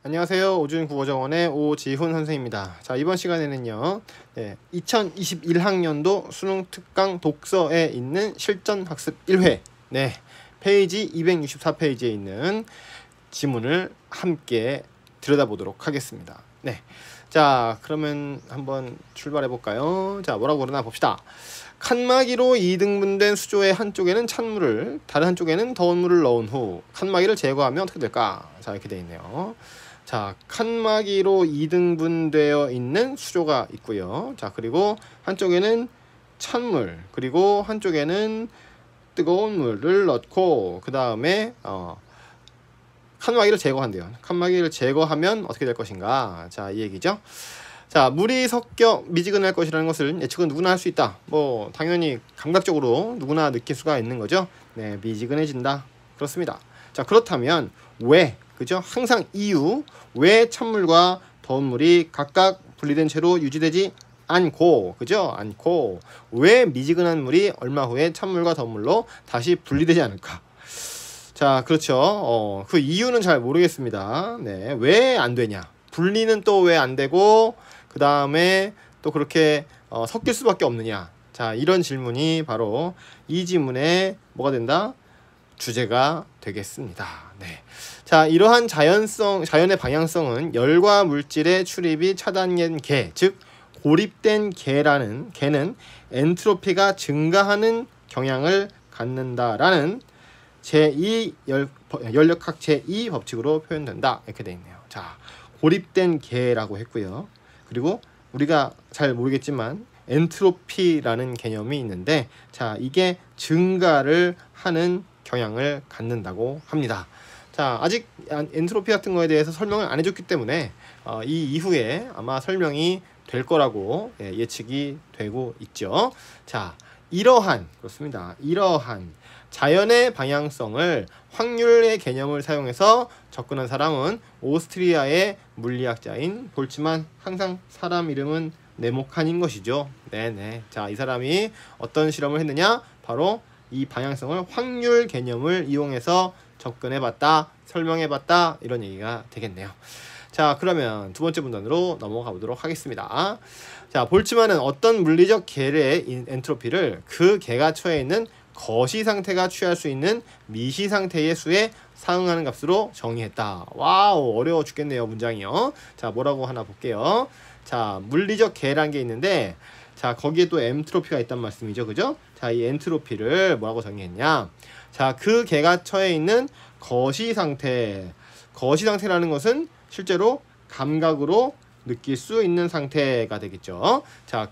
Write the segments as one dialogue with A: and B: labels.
A: 안녕하세요. 오준 국어정원의 오지훈 선생입니다. 자, 이번 시간에는요. 2021학년도 수능 특강 독서에 있는 실전 학습 1회. 페이지 264페이지에 있는 지문을 함께 들여다보도록 하겠습니다. 자, 그러면 한번 출발해 볼까요? 자, 뭐라고 그러나 봅시다. 칸막이로 2등분된 수조의 한쪽에는 찬물을, 다른 한쪽에는 더운 물을 넣은 후 칸막이를 제거하면 어떻게 될까? 자, 이렇게 되어 있네요. 자, 칸막이로 2등분되어 있는 수조가 있고요. 자, 그리고 한쪽에는 찬물, 그리고 한쪽에는 뜨거운 물을 넣고 그 다음에 칸막이를 제거한대요. 칸막이를 제거하면 어떻게 될 것인가? 자, 이 얘기죠. 자, 물이 섞여 미지근할 것이라는 것을 예측은 누구나 할 수 있다. 뭐 당연히 감각적으로 누구나 느낄 수가 있는 거죠. 미지근해진다. 그렇습니다. 자, 그렇다면 왜? 그죠? 항상 이유, 왜 찬물과 더운 물이 각각 분리된 채로 유지되지 않고, 그죠? 않고, 왜 미지근한 물이 얼마 후에 찬물과 더운 물로 다시 분리되지 않을까? 자, 그렇죠. 그 이유는 잘 모르겠습니다. 왜 안 되냐? 분리는 또 왜 안 되고, 그 다음에 또 그렇게 섞일 수밖에 없느냐? 자, 이런 질문이 바로 이 지문에 뭐가 된다? 주제가 되겠습니다. 자, 이러한 자연의 방향성은 열과 물질의 출입이 차단된 계, 즉 고립된 개는 엔트로피가 증가하는 경향을 갖는다라는 연력학 제2 법칙으로 표현된다. 이렇게 되어 있네요. 자, 고립된 개라고 했고요. 그리고 우리가 잘 모르겠지만 엔트로피라는 개념이 있는데, 자, 이게 증가를 하는 경향을 갖는다고 합니다. 자, 아직 엔트로피 같은 거에 대해서 설명을 안 해줬기 때문에 이 이후에 아마 설명이 될 거라고 예측이 되고 있죠. 자, 그렇습니다. 이러한 자연의 방향성을 확률의 개념을 사용해서 접근한 사람은 오스트리아의 물리학자인 볼츠만. 항상 사람 이름은 네모칸인 것이죠. 자, 이 사람이 어떤 실험을 했느냐? 바로 이 방향성을 확률 개념을 이용해서 접근해봤다, 설명해봤다, 이런 얘기가 되겠네요. 자, 그러면 두 번째 문단으로 넘어가 보도록 하겠습니다. 자, 볼츠만은 어떤 물리적 계의 엔트로피를 그 계가 처해 있는 거시 상태가 취할 수 있는 미시 상태의 수에 상응하는 값으로 정의했다. 와우, 어려워 죽겠네요, 문장이요. 자, 뭐라고 하나 볼게요. 자, 물리적 계라는 게 있는데, 자, 거기에 또 엔트로피가 있단 말씀이죠, 그죠? 자, 이 엔트로피를 뭐라고 정의했냐? 자, 그 계가 처해 있는 거시 상태라는 것은 실제로 감각으로 느낄 수 있는 상태가 되겠죠. 자,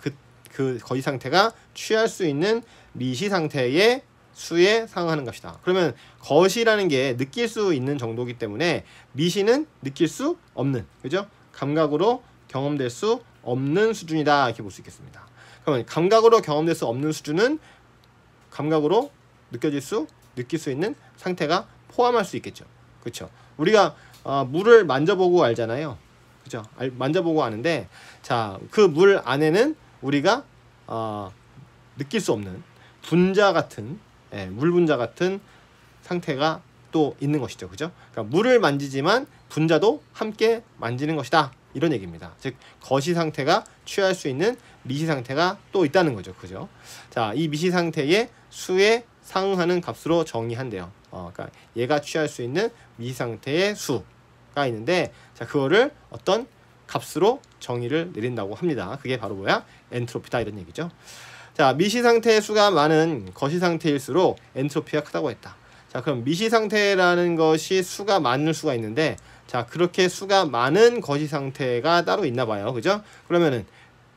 A: 그 거시 상태가 취할 수 있는 미시 상태의 수에 상응하는 값이다. 그러면 거시라는 게 느낄 수 있는 정도이기 때문에 미시는 느낄 수 없는, 그죠? 감각으로 경험될 수 없는 수준이다, 이렇게 볼 수 있겠습니다. 그러면 감각으로 경험될 수 없는 수준은 감각으로 느낄 수 있는 상태가 포함할 수 있겠죠. 그렇죠? 우리가 물을 만져보고 알잖아요. 그죠? 만져보고 아는데, 자, 그 물 안에는 우리가 느낄 수 없는 분자 같은, 물 분자 같은 상태가 또 있는 것이죠. 그죠? 그러니까 물을 만지지만 분자도 함께 만지는 것이다, 이런 얘기입니다. 즉 거시 상태가 취할 수 있는 미시 상태가 또 있다는 거죠. 그죠? 자, 이 미시 상태의 수에 상응하는 값으로 정의한대요. 그러니까 얘가 취할 수 있는 미시 상태의 수가 있는데, 자, 그거를 어떤 값으로 정의를 내린다고 합니다. 그게 바로 뭐야? 엔트로피다, 이런 얘기죠. 자, 미시 상태의 수가 많은 거시 상태일수록 엔트로피가 크다고 했다. 자, 그럼 미시 상태라는 것이 수가 많을 수가 있는데, 자, 그렇게 수가 많은 거시 상태가 따로 있나 봐요. 그죠? 그러면은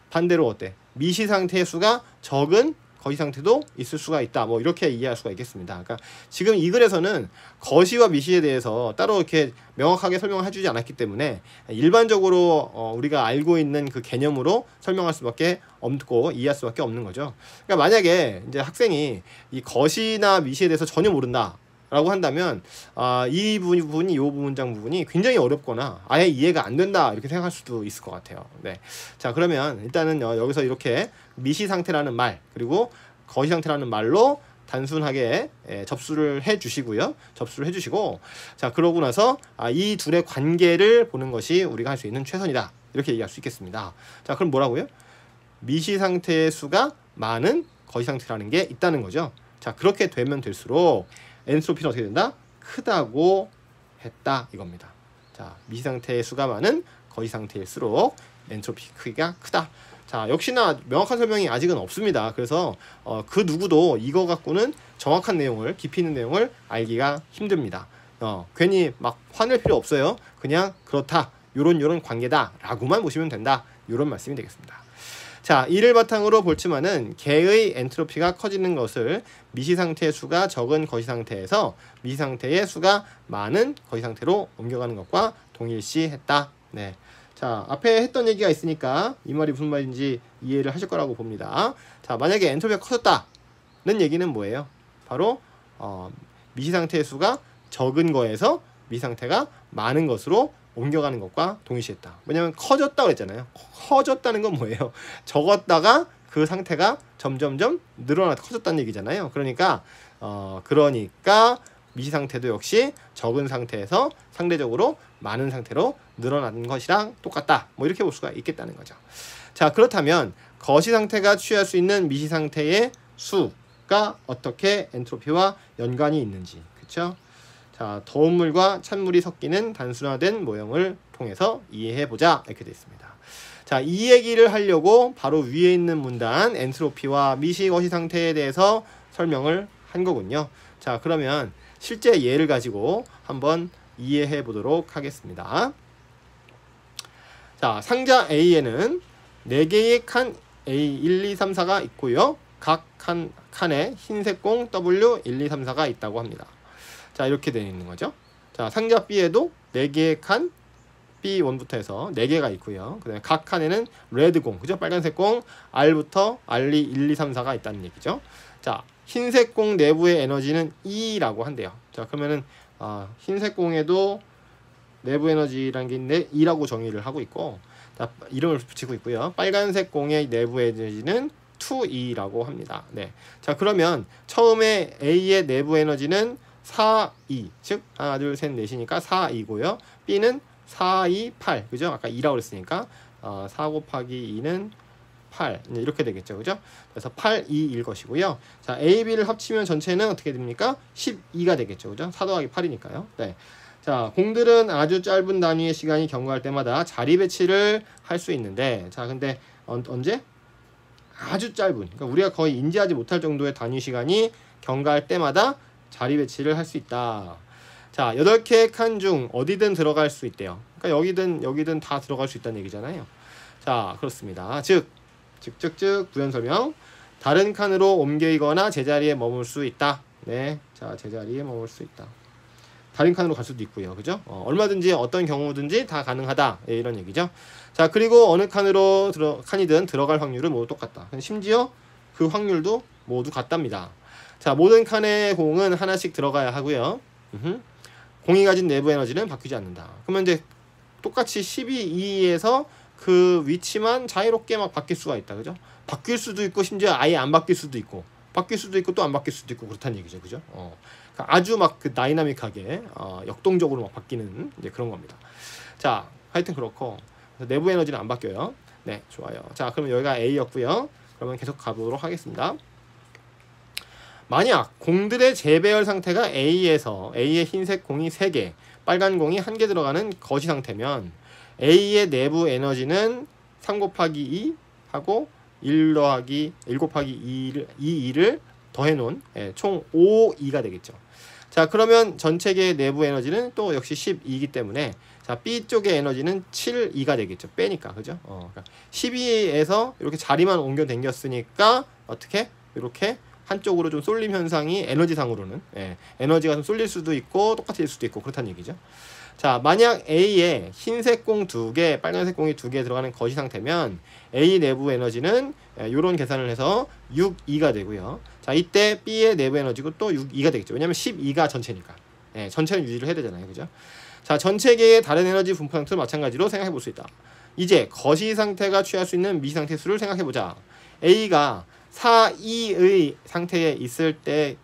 A: 반대로 어때? 미시 상태의 수가 적은 거시 상태도 있을 수가 있다. 뭐 이렇게 이해할 수가 있겠습니다. 그러니까 지금 이 글에서는 거시와 미시에 대해서 따로 이렇게 명확하게 설명을 해주지 않았기 때문에 일반적으로 우리가 알고 있는 그 개념으로 설명할 수밖에 없고 이해할 수밖에 없는 거죠. 그러니까 만약에 이제 학생이 이 거시나 미시에 대해서 전혀 모른다 라고 한다면 이 문장 부분이 굉장히 어렵거나 아예 이해가 안 된다, 이렇게 생각할 수도 있을 것 같아요. 자, 그러면 일단은 여기서 이렇게 미시 상태라는 말, 그리고 거시 상태라는 말로 단순하게 접수를 해 주시고요. 접수를 해 주시고, 자, 그러고 나서 이 둘의 관계를 보는 것이 우리가 할 수 있는 최선이다. 이렇게 얘기할 수 있겠습니다. 자, 그럼 뭐라고요? 미시 상태의 수가 많은 거시 상태라는 게 있다는 거죠. 자, 그렇게 되면 될수록 엔트로피는 어떻게 된다? 크다고 했다 이겁니다. 자, 미시 상태의 수가 많은 거시 상태일수록 엔트로피 크기가 크다. 자, 역시나 명확한 설명이 아직은 없습니다. 그래서 그 누구도 이거 갖고는 정확한 내용을, 깊이 있는 내용을 알기가 힘듭니다. 괜히 막 화낼 필요 없어요. 그냥 그렇다, 요런 관계다 라고만 보시면 된다, 요런 말씀이 되겠습니다. 자, 이를 바탕으로 볼츠만은 개의 엔트로피가 커지는 것을 미시 상태의 수가 적은 거시 상태에서 미시 상태의 수가 많은 거시 상태로 옮겨가는 것과 동일시했다. 네. 자, 앞에 했던 얘기가 있으니까 이 말이 무슨 말인지 이해를 하실 거라고 봅니다. 자, 만약에 엔트로피가 커졌다는 얘기는 뭐예요? 바로 미시 상태의 수가 적은 거에서 미시 상태가 많은 것으로 옮겨가는 것과 동일시했다. 왜냐면 커졌다고 했잖아요. 커졌다는 건 뭐예요? 적었다가 그 상태가 점점점 늘어나서 커졌다는 얘기잖아요. 그러니까 미시 상태도 역시 적은 상태에서 상대적으로 많은 상태로 늘어나는 것이랑 똑같다. 뭐 이렇게 볼 수가 있겠다는 거죠. 자, 그렇다면 거시 상태가 취할 수 있는 미시 상태의 수가 어떻게 엔트로피와 연관이 있는지, 그렇죠? 자, 더운 물과 찬물이 섞이는 단순화된 모형을 통해서 이해해보자 이렇게 되어 있습니다. 자, 이 얘기를 하려고 바로 위에 있는 문단 엔트로피와 미시 거시 상태에 대해서 설명을 한 거군요. 자, 그러면 실제 예를 가지고 한번 이해해 보도록 하겠습니다. 자, 상자 A에는 4개의 칸 A 1, 2, 3, 4가 있고요. 각 칸에 흰색 공 W 1, 2, 3, 4가 있다고 합니다. 자, 이렇게 되어 있는 거죠. 자, 상자 B에도 4개의 칸 B1부터 해서 4개가 있고요. 그 다음에 각 칸에는 레드 공, 그죠? 빨간색 공 R부터 R2, 1, 2, 3, 4가 있다는 얘기죠. 자, 흰색 공 내부의 에너지는 E라고 한대요. 자, 그러면은 흰색 공에도 내부 에너지라는 게 있는데 E라고 정의를 하고 있고, 자, 이름을 붙이고 있고요. 빨간색 공의 내부 에너지는 2E라고 합니다. 네. 자, 그러면 처음에 A의 내부 에너지는 4E, 즉 하나 둘 셋 넷이니까 4E고요. B는 4, 2, 8, 그죠? 아까 2라고 그랬으니까 4 곱하기 2는 8 이렇게 되겠죠, 그죠? 그래서 8, 2일 것이고요. 자, A, B를 합치면 전체는 어떻게 됩니까? 12가 되겠죠, 그죠? 4 더하기 8이니까요. 네. 자, 공들은 아주 짧은 단위의 시간이 경과할 때마다 자리 배치를 할 수 있는데, 자, 근데 언제? 아주 짧은, 그러니까 우리가 거의 인지하지 못할 정도의 단위 시간이 경과할 때마다 자리 배치를 할 수 있다. 자, 8개의 칸 중 어디든 들어갈 수 있대요. 그러니까 여기든 다 들어갈 수 있다는 얘기잖아요. 자, 그렇습니다. 즉 부연 설명. 다른 칸으로 옮기거나 제자리에 머물 수 있다. 네, 자, 제자리에 머물 수 있다. 다른 칸으로 갈 수도 있고요, 그죠? 얼마든지 어떤 경우든지 다 가능하다. 예, 이런 얘기죠. 자, 그리고 어느 칸으로 칸이든 들어갈 확률은 모두 똑같다. 심지어 그 확률도 모두 같답니다. 자, 모든 칸의 공은 하나씩 들어가야 하고요. 공이 가진 내부 에너지는 바뀌지 않는다. 그러면 이제 똑같이 12E에서 그 위치만 자유롭게 막 바뀔 수가 있다, 그죠? 바뀔 수도 있고 심지어 아예 안 바뀔 수도 있고, 바뀔 수도 있고 또 안 바뀔 수도 있고 그렇다는 얘기죠, 그죠? 그러니까 아주 막 그 다이나믹하게 역동적으로 막 바뀌는 이제 그런 겁니다. 자, 하여튼 그렇고 내부 에너지는 안 바뀌어요. 네, 좋아요. 자, 그럼 여기가 A였고요. 그러면 계속 가보도록 하겠습니다. 만약 공들의 재배열 상태가 A의 흰색 공이 3개, 빨간 공이 1개 들어가는 거시 상태면 A의 내부 에너지는 3 곱하기 2 하고 1 곱하기 2를 더해놓은 총 5E가 되겠죠. 자, 그러면 전체계의 내부 에너지는 또 역시 12이기 때문에 자, B 쪽의 에너지는 7E가 되겠죠. 빼니까, 그죠? 그러니까 12에서 이렇게 자리만 옮겨 당겼으니까 어떻게? 이렇게 한쪽으로 좀 쏠림 현상이 에너지상으로는 에너지가 좀 쏠릴 수도 있고 똑같을 수도 있고 그렇다는 얘기죠. 자, 만약 A에 흰색 공 2개, 빨간색 공이 2개 들어가는 거시 상태면 A 내부 에너지는 이런 계산을 해서 6E가 되고요. 자, 이때 B의 내부 에너지고 또 6E가 되겠죠. 왜냐면 12가 전체니까. 전체는 유지를 해야 되잖아요, 그죠? 자, 전체계의 다른 에너지 분포 상태도 마찬가지로 생각해 볼 수 있다. 이제 거시 상태가 취할 수 있는 미시 상태 수를 생각해 보자. A가 4,2의 상태에 있을 때의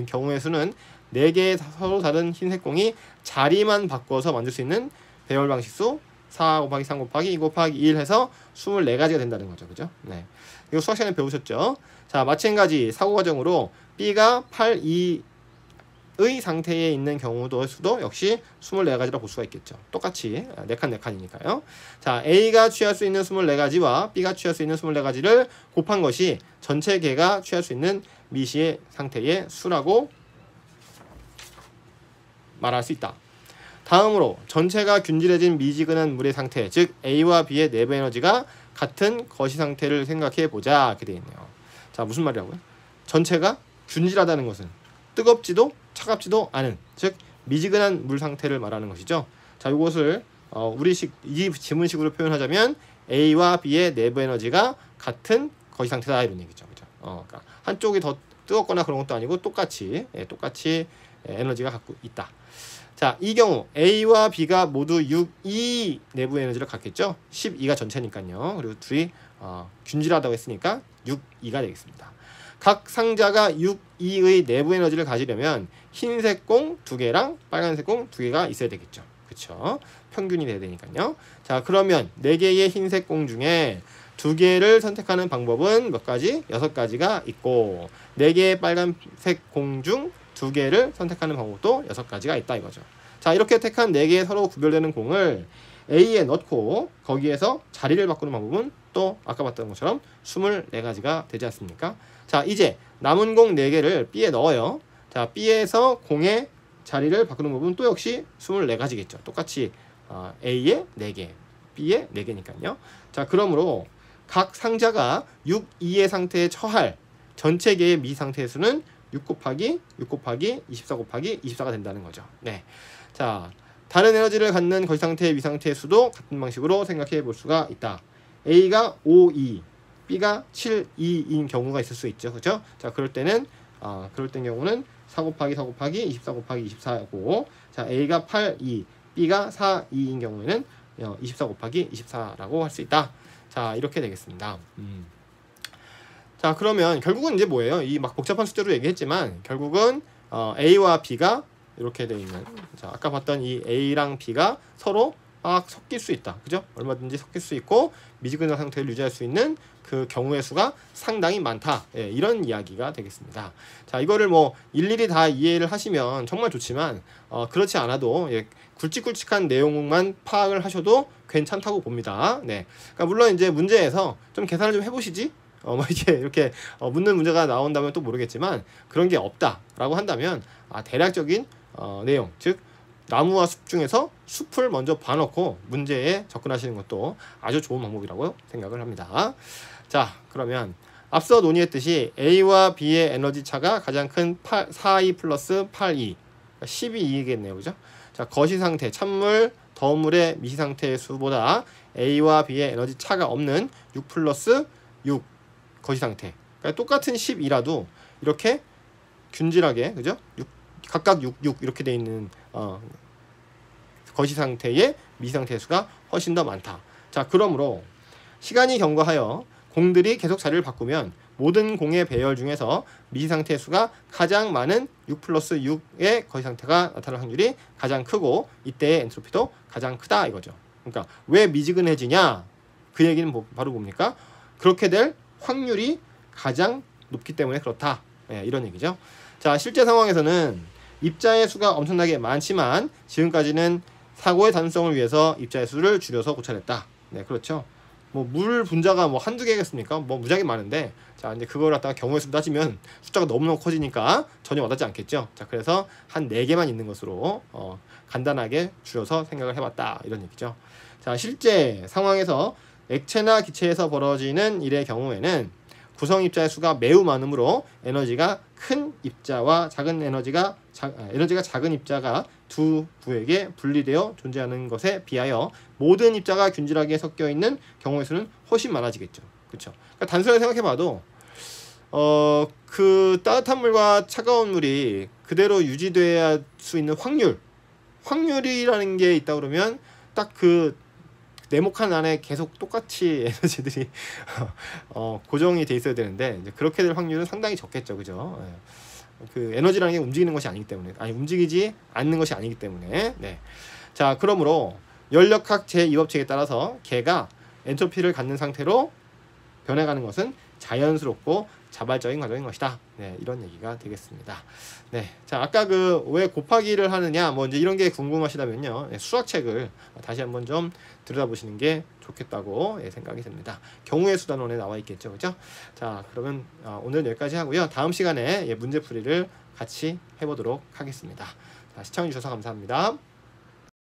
A: 경우의 수는 4개의 서로 다른 흰색 공이 자리만 바꿔서 만들 수 있는 배열 방식수 4 곱하기 3 곱하기 2 곱하기 1 해서 24가지가 된다는 거죠. 그죠? 네. 이거 수학 시간에 배우셨죠? 자, 마찬가지 사고 과정으로 B가 8, 2의 상태에 있는 경우도 수도 역시 24가지라 볼 수가 있겠죠. 똑같이 4칸 4칸이니까요. 자, A가 취할 수 있는 24가지와 B가 취할 수 있는 24가지를 곱한 것이 전체 개가 취할 수 있는 미시의 상태의 수라고 말할 수 있다. 다음으로 전체가 균질해진 미지근한 물의 상태, 즉 A와 B의 내부 에너지가 같은 거시 상태를 생각해 보자. 이렇게 되어 있네요. 자, 무슨 말이라고요? 전체가 균질하다는 것은 뜨겁지도 차갑지도 않은, 즉 미지근한 물 상태를 말하는 것이죠. 자, 이것을 우리식 이 지문식으로 표현하자면 A와 B의 내부 에너지가 같은 거시 상태다 이런 얘기죠. 그죠? 그러니까 한쪽이 더 뜨겁거나 그런 것도 아니고 똑같이 에너지가 갖고 있다. 자, 이 경우 A와 B가 모두 6E 내부 에너지를 갖겠죠. 12가 전체니까요. 그리고 둘이 균질하다고 했으니까 6E가 되겠습니다. 각 상자가 6E의 내부 에너지를 가지려면 흰색 공 2개랑 빨간색 공 2개가 있어야 되겠죠. 그쵸? 평균이 돼야 되니까요. 자, 그러면 4개의 흰색 공 중에 2개를 선택하는 방법은 몇 가지? 6가지가 있고 4개의 빨간색 공 중 2개를 선택하는 방법도 6가지가 있다 이거죠. 자, 이렇게 택한 4개의 서로 구별되는 공을 A에 넣고 거기에서 자리를 바꾸는 방법은 또 아까 봤던 것처럼 24가지가 되지 않습니까? 자, 이제 남은 공 4개를 B에 넣어요. 자, B에서 공의 자리를 바꾸는 부분은 또 역시 24가지겠죠. 똑같이 A에 4개, B에 4개니까요. 자, 그러므로 각 상자가 6, 2의 상태에 처할 전체 개의 미상태의 수는 6 곱하기 6 곱하기 24 곱하기 24가 된다는 거죠. 네. 자, 다른 에너지를 갖는 거시 상태의 미상태의 수도 같은 방식으로 생각해 볼 수가 있다. A가 5, 2, B가 7, 2인 경우가 있을 수 있죠. 그렇죠? 자, 그럴 때는 그럴 땐 경우는 4 곱하기 4 곱하기 24 곱하기 24고, 자, A가 8, 2, B가 4, 2인 경우에는 24 곱하기 24라고 할 수 있다. 자, 이렇게 되겠습니다. 자, 그러면 결국은 이제 뭐예요? 이 막 복잡한 숫자로 얘기했지만 결국은 A와 B가 이렇게 되어 있는, 자, 아까 봤던 이 A랑 B가 서로 막 섞일 수 있다. 그죠? 얼마든지 섞일 수 있고 미지근한 상태를 유지할 수 있는 그 경우의 수가 상당히 많다. 예, 이런 이야기가 되겠습니다. 자, 이거를 뭐 일일이 다 이해를 하시면 정말 좋지만 그렇지 않아도 굵직굵직한 내용만 파악을 하셔도 괜찮다고 봅니다. 네. 그러니까 물론 이제 문제에서 좀 계산을 좀 해보시지. 이렇게 묻는 문제가 나온다면 또 모르겠지만 그런 게 없다라고 한다면 대략적인 내용, 즉 나무와 숲 중에서 숲을 먼저 봐놓고 문제에 접근하시는 것도 아주 좋은 방법이라고 생각을 합니다. 자, 그러면 앞서 논의했듯이 A와 B의 에너지 차가 가장 큰 4E 플러스 8E 12E겠네요. 그죠? 자, 거시 상태, 찬물, 더물의 미시 상태의 수보다 A와 B의 에너지 차가 없는 6 플러스 6 거시 상태. 그러니까 똑같은 10이라도 이렇게 균질하게, 그죠? 각각 6, 6 이렇게 돼 있는 거시 상태의 미시 상태의 수가 훨씬 더 많다. 자, 그러므로 시간이 경과하여 공들이 계속 자리를 바꾸면 모든 공의 배열 중에서 미시 상태의 수가 가장 많은 6 플러스 6의 거시 상태가 나타날 확률이 가장 크고 이때의 엔트로피도 가장 크다 이거죠. 그러니까 왜 미지근해지냐? 그 얘기는 바로 뭡니까? 그렇게 될 확률이 가장 높기 때문에 그렇다. 네, 이런 얘기죠. 자, 실제 상황에서는 입자의 수가 엄청나게 많지만 지금까지는 사고의 단순성을 위해서 입자의 수를 줄여서 고찰했다. 네, 그렇죠. 뭐 물 분자가 뭐 한두 개겠습니까? 뭐 무지하게 많은데, 자, 이제 그걸 갖다가 경우의 수 따지면 숫자가 너무너무 커지니까 전혀 와닿지 않겠죠. 자, 그래서 한 4개만 있는 것으로 간단하게 줄여서 생각을 해봤다. 이런 얘기죠. 자, 실제 상황에서 액체나 기체에서 벌어지는 일의 경우에는 구성 입자의 수가 매우 많으므로 에너지가 큰 입자와 에너지가 작은 입자가 두 구에게 분리되어 존재하는 것에 비하여 모든 입자가 균질하게 섞여 있는 경우의 수는 훨씬 많아지겠죠. 그렇죠? 그러니까 단순하게 생각해봐도 그 따뜻한 물과 차가운 물이 그대로 유지될 수 있는 확률이라는 게 있다 그러면 딱 그 네모칸 안에 계속 똑같이 에너지들이 고정이 돼 있어야 되는데 이제 그렇게 될 확률은 상당히 적겠죠, 그죠? 예. 그 에너지라는 게 움직이는 것이 아니기 때문에, 아니 움직이지 않는 것이 아니기 때문에. 네. 자, 그러므로 연력학 제2법칙에 따라서 개가 엔트로피를 갖는 상태로 변해가는 것은 자연스럽고 자발적인 과정인 것이다. 네, 이런 얘기가 되겠습니다. 네, 자, 아까 그 왜 곱하기를 하느냐, 뭐 이제 이런 게 궁금하시다면요, 수학책을 다시 한번 좀 들여다보시는 게 좋겠다고 생각이 듭니다. 경우의 수단원에 나와 있겠죠, 그죠? 자, 그러면 오늘은 여기까지 하고요. 다음 시간에 문제풀이를 같이 해보도록 하겠습니다. 자, 시청해주셔서 감사합니다.